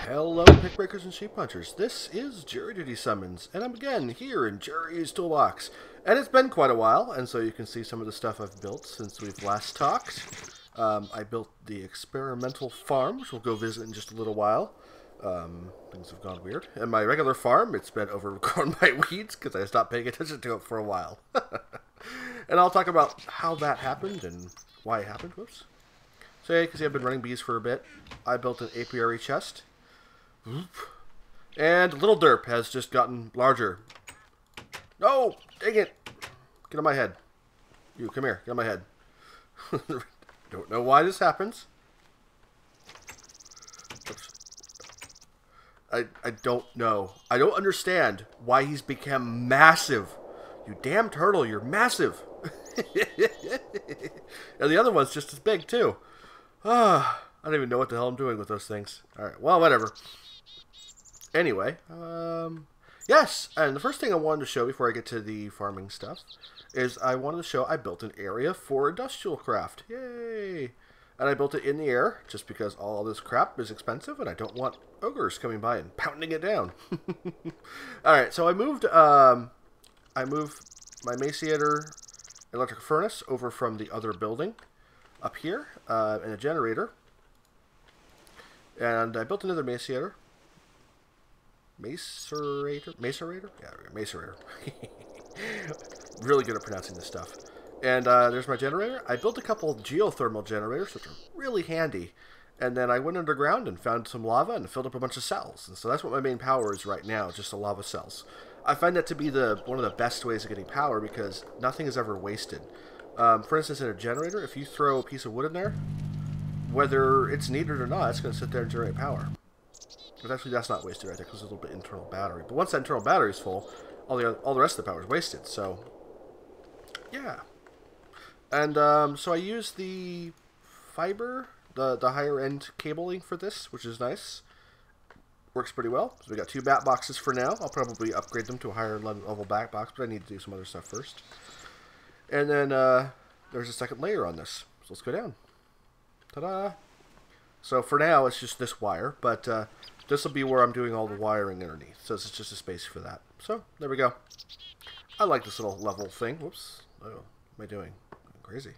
Hello, pick breakers and sheep hunters. This is JuryDutySummons, and I'm again here in Jury's Toolbox. And it's been quite a while, and so you can see some of the stuff I've built since we've last talked. I built the experimental farm, which we'll go visit in just a little while. Things have gone weird. And my regular farm, it's been overgrown by weeds because I stopped paying attention to it for a while. And I'll talk about how that happened and why it happened. Whoops. So yeah, you can see I've been running bees for a bit. I built an apiary chest. And Little Derp has just gotten larger. No! Dang it! Get on my head. You, come here. Get on my head. Don't know why this happens. Oops. I don't know. I don't understand why he's become massive. You damn turtle, you're massive. And the other one's just as big, too. I don't even know what the hell I'm doing with those things. Alright, well, whatever. Anyway, yes, and the first thing I wanted to show before I get to the farming stuff is I wanted to show I built an area for industrial craft. Yay! And I built it in the air just because all this crap is expensive and I don't want ogres coming by and pounding it down. Alright, so I moved my emaciator electric furnace over from the other building up here and a generator. And I built another emaciator. Macerator? Yeah, macerator. Really good at pronouncing this stuff. And there's my generator. I built a couple of geothermal generators, which are really handy. And then I went underground and found some lava and filled up a bunch of cells. And so that's what my main power is right now, just the lava cells. I find that to be one of the best ways of getting power because nothing is ever wasted. For instance, in a generator, if you throw a piece of wood in there, whether it's needed or not, it's going to sit there and generate power. But actually, that's not wasted right there because there's a little bit internal battery. But once that internal battery is full, all the rest of the power is wasted. So, yeah. And so I use the fiber, the higher end cabling for this, which is nice. Works pretty well. So we got 2 bat boxes for now. I'll probably upgrade them to a higher level bat box, but I need to do some other stuff first. And then there's a second layer on this. So let's go down. Ta-da! So for now, it's just this wire, but this will be where I'm doing all the wiring underneath. So it's just a space for that. So there we go. I like this little level thing. Whoops. Oh, what am I doing? I'm crazy.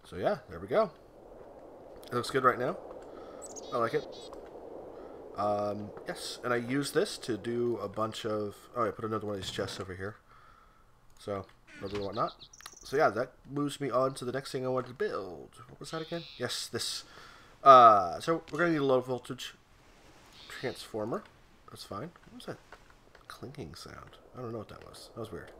So yeah, there we go. It looks good right now. I like it. Yes, and I use this to do a bunch of... Oh, I put another one of these chests over here. So, another whatnot. So yeah, that moves me on to the next thing I wanted to build. What was that again? Yes, this. So we're going to need a low voltage transformer. That's fine. What was that clinking sound? I don't know what that was. That was weird.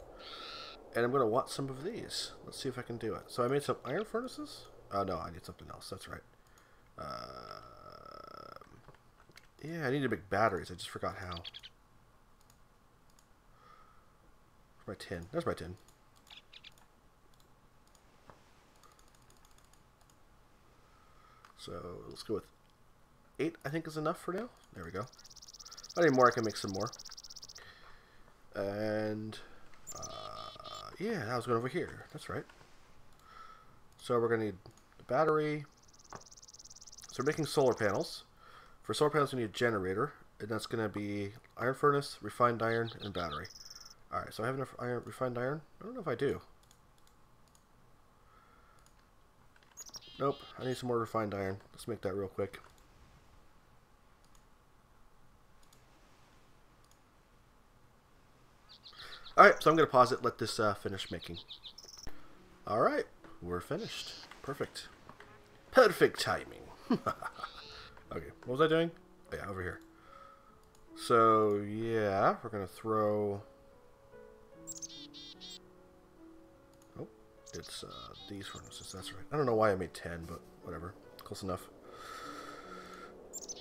And I'm going to want some of these. Let's see if I can do it. So I made some iron furnaces. Oh no, I need something else. That's right. Yeah, I need to make batteries. I just forgot how. Where's my tin? There's my tin. So let's go with 8, I think is enough for now. There we go. If I need more, I can make some more. And, yeah, that was going over here. That's right. So we're going to need the battery. So we're making solar panels. For solar panels, we need a generator. And that's going to be iron furnace, refined iron, and battery. Alright, so I have enough refined iron? I don't know if I do. Nope, I need some more refined iron. Let's make that real quick. Alright, so I'm going to pause it, let this finish making. Alright, we're finished. Perfect. Perfect timing. Okay, what was I doing? Oh, yeah, over here. So, yeah, we're going to throw... It's these furnaces, that's right. I don't know why I made 10, but whatever. Close enough.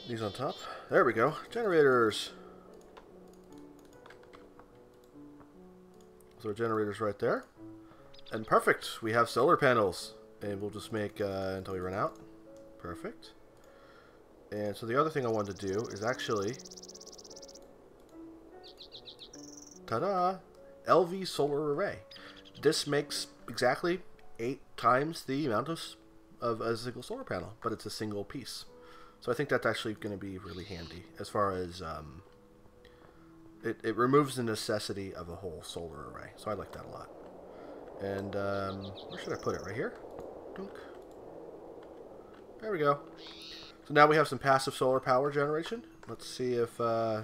These on top. There we go. Generators. So our generators right there. And perfect. We have solar panels. And we'll just make until we run out. Perfect. And so the other thing I wanted to do is actually... Ta-da! LV solar array. This makes exactly 8 times the amount of a single solar panel, but it's a single piece. So I think that's actually going to be really handy as far as it removes the necessity of a whole solar array. So I like that a lot. And where should I put it? Right here? Dunk. There we go. So now we have some passive solar power generation. Let's see if I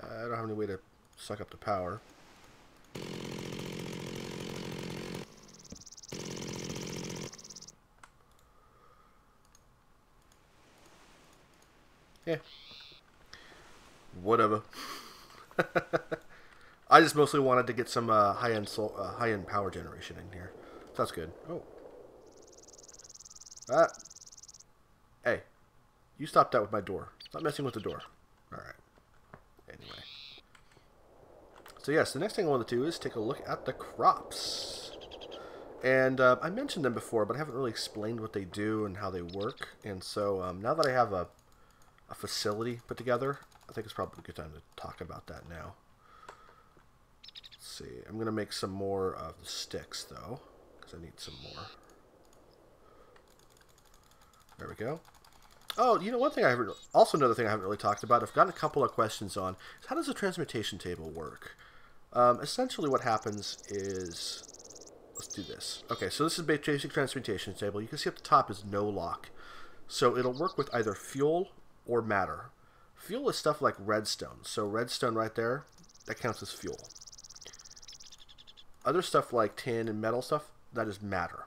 don't have any way to suck up the power. Yeah. Whatever. I just mostly wanted to get some high-end power generation in here. So that's good. Oh. Hey. You stopped that with my door. Stop messing with the door. Alright. Anyway. So yes, the next thing I want to do is take a look at the crops. And I mentioned them before, but I haven't really explained what they do and how they work. And so now that I have a facility put together, I think it's probably a good time to talk about that now. Let's see. I'm going to make some more of the sticks, though, because I need some more. There we go. Oh, you know, one thing also another thing I haven't really talked about, I've gotten a couple of questions on, is how does the transmutation table work? Essentially what happens is, let's do this. Okay, so this is basic transmutation table. You can see at the top is no lock. So it'll work with either fuel or matter. Fuel is stuff like redstone. So redstone right there, that counts as fuel. Other stuff like tin and metal stuff, that is matter.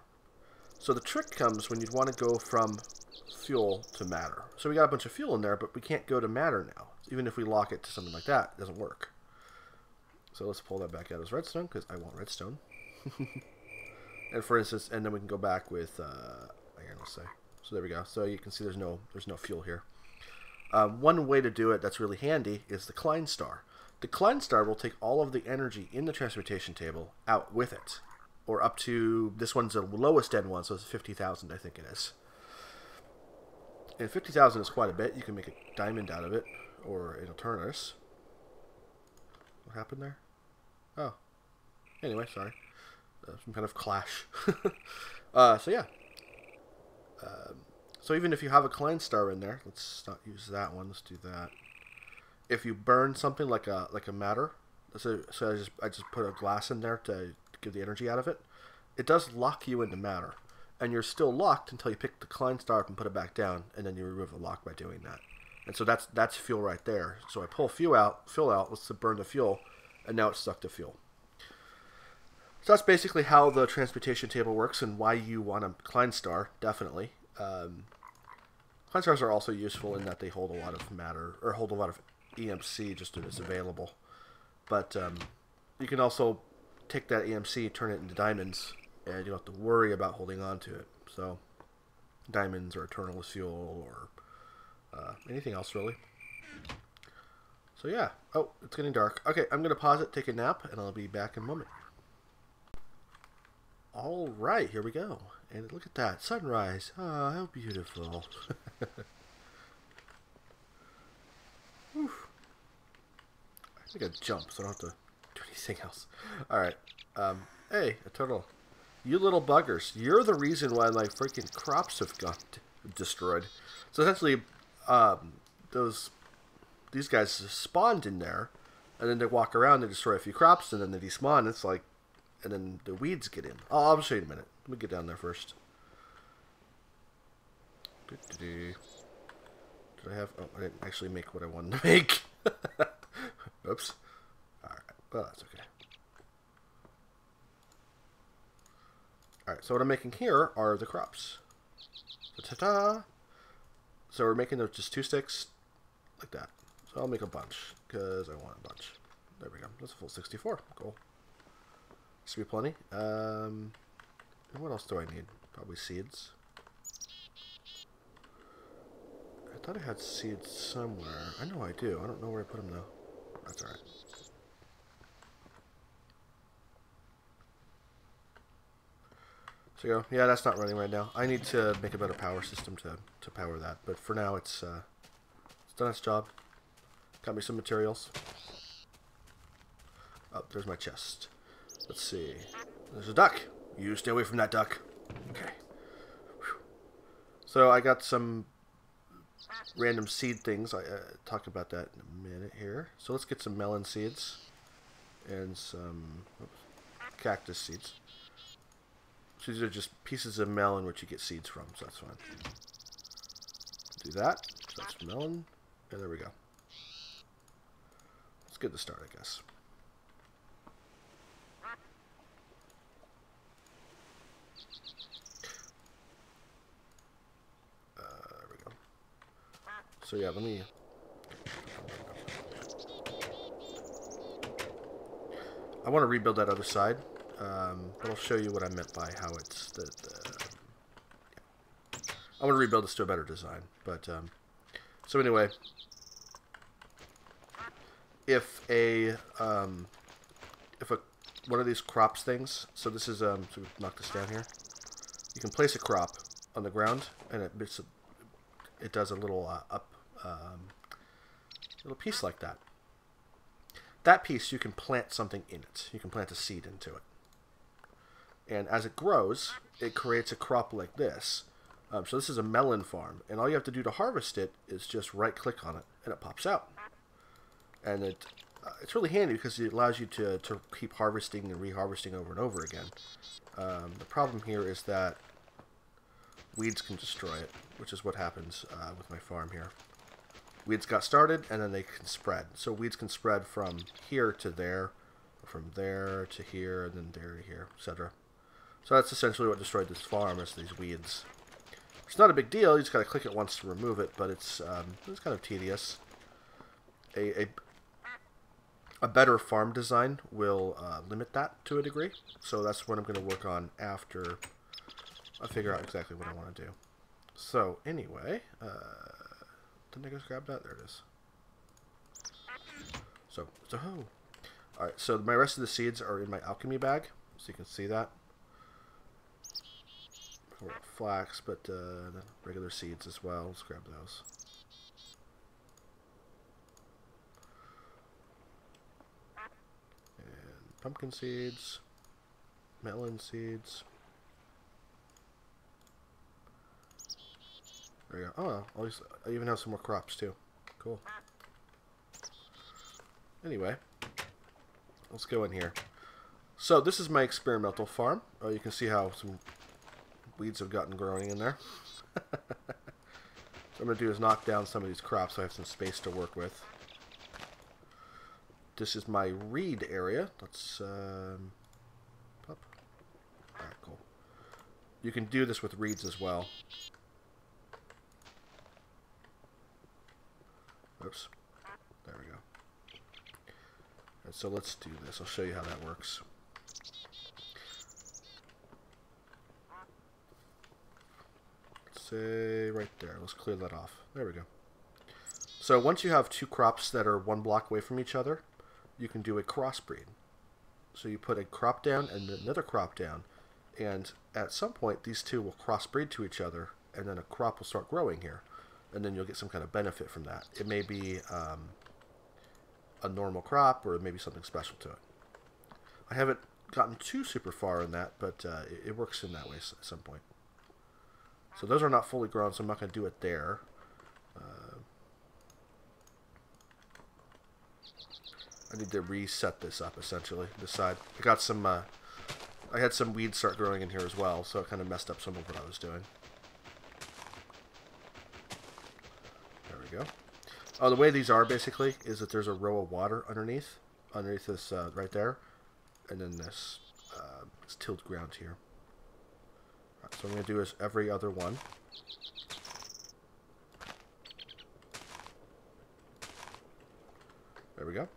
So the trick comes when you'd want to go from fuel to matter. So we got a bunch of fuel in there, but we can't go to matter now. Even if we lock it to something like that, it doesn't work. So let's pull that back out as redstone, because I want redstone. And for instance, and then we can go back with iron, let's say. So there we go. So you can see there's no fuel here. One way to do it that's really handy is the Klein star. The Klein star will take all of the energy in the transmutation table out with it. Or up to, this one's the lowest end one, so it's 50,000, I think it is. And 50,000 is quite a bit. You can make a diamond out of it, or it'll turn us. What happened there? Oh. Anyway, sorry. Some kind of clash. So yeah. So even if you have a Klein star in there, let's not use that one. Let's do that. If you burn something like a matter, so I just put a glass in there to give the energy out of it. It does lock you into matter, and you're still locked until you pick the Klein star up and put it back down, and then you remove the lock by doing that. And so that's fuel right there. So I pull fuel out, let's burn the fuel, and now it's stuck to fuel. So that's basically how the transmutation table works and why you want a Klein star, definitely. Klein stars are also useful in that they hold a lot of matter, or hold a lot of EMC just when it's available. But you can also take that EMC, turn it into diamonds, and you don't have to worry about holding on to it. So diamonds or eternal fuel or anything else really. So yeah. Oh, it's getting dark. Okay, I'm going to pause it, take a nap, and I'll be back in a moment. Alright, here we go. And look at that. Sunrise. Oh, how beautiful. Whew. I think I jump, so I don't have to do anything else. Alright. Hey, a turtle. You little buggers. You're the reason why my freaking crops have got destroyed. So essentially, these guys spawned in there, and then they walk around and destroy a few crops, and then they despawn. It's like, and then the weeds get in. Oh, I'll show you in a minute. Let me get down there first. Did I have... Oh, I didn't actually make what I wanted to make. Oops. Alright. Well, that's okay. Alright, so what I'm making here are the crops. Ta-ta-ta! So we're making those just 2 sticks, like that. So I'll make a bunch, because I want a bunch. There we go. That's a full 64. Cool. Should be plenty. And what else do I need? Probably seeds. I thought I had seeds somewhere. I know I do. I don't know where I put them though. That's alright. So go. Yeah, that's not running right now. I need to make a better power system to power that. But for now, it's done its job. Got me some materials. Oh, there's my chest. Let's see. There's a duck. You stay away from that duck. Okay. Whew. So I got some random seed things. I talk about that in a minute here. So let's get some melon seeds and some cactus seeds. So these are just pieces of melon which you get seeds from, so that's fine. Do that. So that's melon, and there we go. Let's get the start, I guess. There we go. So yeah, let me. I want to rebuild that other side, but I'll show you what I meant by how it's I want to rebuild this to a better design, but so anyway, if one of these crops things, so this is so we knock this down here. You can place a crop on the ground, and it does a little little piece like that. That piece, you can plant something in it. You can plant a seed into it. And as it grows, it creates a crop like this. So this is a melon farm. And all you have to do to harvest it is just right-click on it, and it pops out. And it's really handy because it allows you to keep harvesting and reharvesting over and over again. The problem here is that weeds can destroy it, which is what happens with my farm here. Weeds got started, and then they can spread. So weeds can spread from here to there, from there to here, and then there to here, etc. So that's essentially what destroyed this farm, is these weeds. It's not a big deal. You just got to click it once to remove it, but it's kind of tedious. A better farm design will limit that to a degree. So that's what I'm going to work on after I figure out exactly what I want to do. So anyway. Didn't I just grab that? There it is. So alright, so my rest of the seeds are in my alchemy bag, so you can see that. Flax, but the regular seeds as well. Let's grab those. And pumpkin seeds, melon seeds. There we go. Oh, I even have some more crops too. Cool. Anyway, let's go in here. So this is my experimental farm. Oh, you can see how some weeds have gotten growing in there. So what I'm going to do is knock down some of these crops so I have some space to work with. This is my reed area. Let's up. Alright, cool. You can do this with reeds as well. Oops. There we go. And so let's do this. I'll show you how that works. Let's say right there. Let's clear that off. There we go. So once you have two crops that are one block away from each other, you can do a crossbreed. So you put a crop down and another crop down, and at some point these two will crossbreed to each other, and then a crop will start growing here. And then you'll get some kind of benefit from that. It may be a normal crop, or maybe something special to it. I haven't gotten too super far in that, but it works in that way at some point. So those are not fully grown, so I'm not going to do it there. I need to reset this up, essentially, this side. I got some, I had some weeds start growing in here as well, so it kind of messed up some of what I was doing. Go. Oh, the way these are basically is that there's a row of water underneath this right there, and then this tilled ground here. Right, so what I'm going to do is every other one. There we go.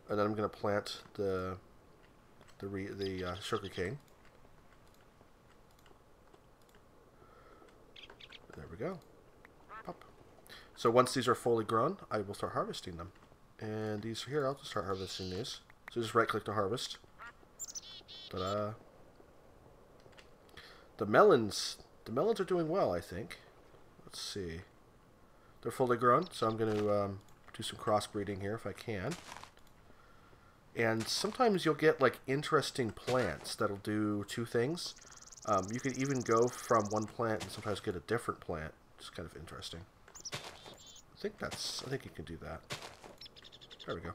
And then I'm going to plant the sugar cane. There we go. Pop. So once these are fully grown, I will start harvesting them. And these here, I'll just start harvesting these. So just right click to harvest. Ta-da. The melons are doing well, I think. Let's see. They're fully grown, so I'm going to do some crossbreeding here if I can. And sometimes you'll get like interesting plants that'll do two things. You can even go from one plant and sometimes get a different plant. It's kind of interesting. think you can do that. There we go.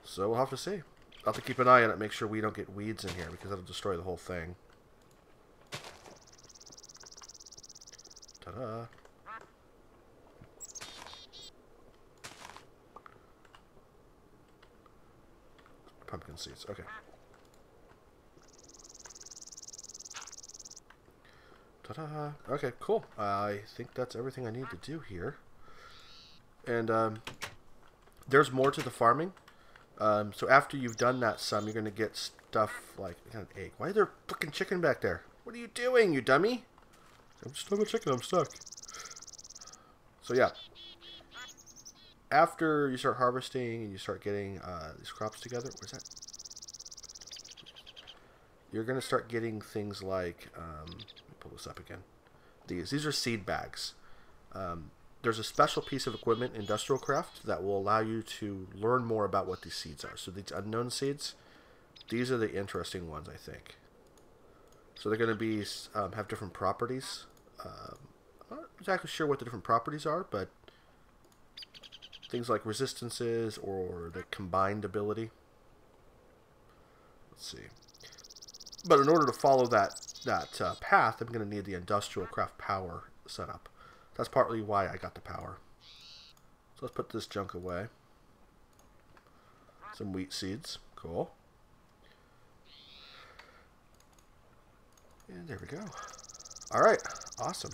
So we'll have to see. I'll have to keep an eye on it, make sure we don't get weeds in here, because that'll destroy the whole thing. Ta-da! Pumpkin seeds, okay. Ta-da! Okay, cool. I think that's everything I need to do here. And there's more to the farming. So after you've done that some, you're going to get stuff like... I got an egg. Why is there a fucking chicken back there? What are you doing, you dummy? I'm still a chicken, I'm stuck. So yeah. After you start harvesting and you start getting these crops together... Where's that? You're going to start getting things like... let me pull this up again. These are seed bags. There's a special piece of equipment, Industrial Craft, that will allow you to learn more about what these seeds are. So these unknown seeds, these are the interesting ones, I think. So they're going to be have different properties. I'm not exactly sure what the different properties are, but things like resistances or the combined ability. Let's see. But in order to follow that path, I'm going to need the Industrial Craft power setup. That's partly why I got the power. So let's put this junk away. Some wheat seeds. Cool. And there we go. Alright. Awesome.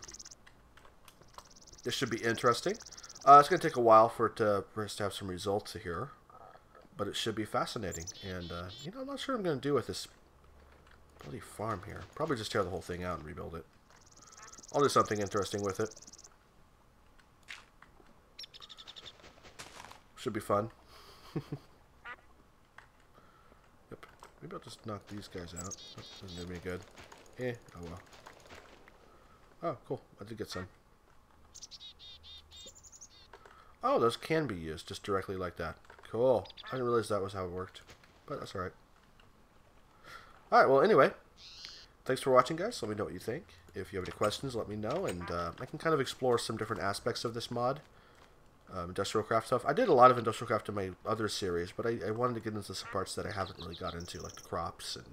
This should be interesting. It's going to take a while for us to have some results here. But it should be fascinating. And, you know, I'm not sure what I'm going to do with this bloody farm here. Probably just tear the whole thing out and rebuild it. I'll do something interesting with it. Should be fun. Yep. Maybe I'll just knock these guys out. That doesn't do me good. Oh well. Oh, cool. I did get some. Oh, those can be used just directly like that. Cool. I didn't realize that was how it worked. But that's alright. Alright, well, anyway. Thanks for watching, guys. Let me know what you think. If you have any questions, let me know. And I can kind of explore some different aspects of this mod. Industrial Craft stuff. I did a lot of Industrial Craft in my other series, but I wanted to get into some parts that I haven't really got into, like the crops and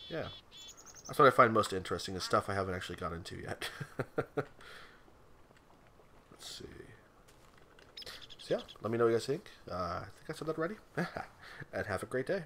yeah. That's what I find most interesting, is stuff I haven't actually got into yet. Let's see. So yeah, let me know what you guys think. I think I said that already. And have a great day.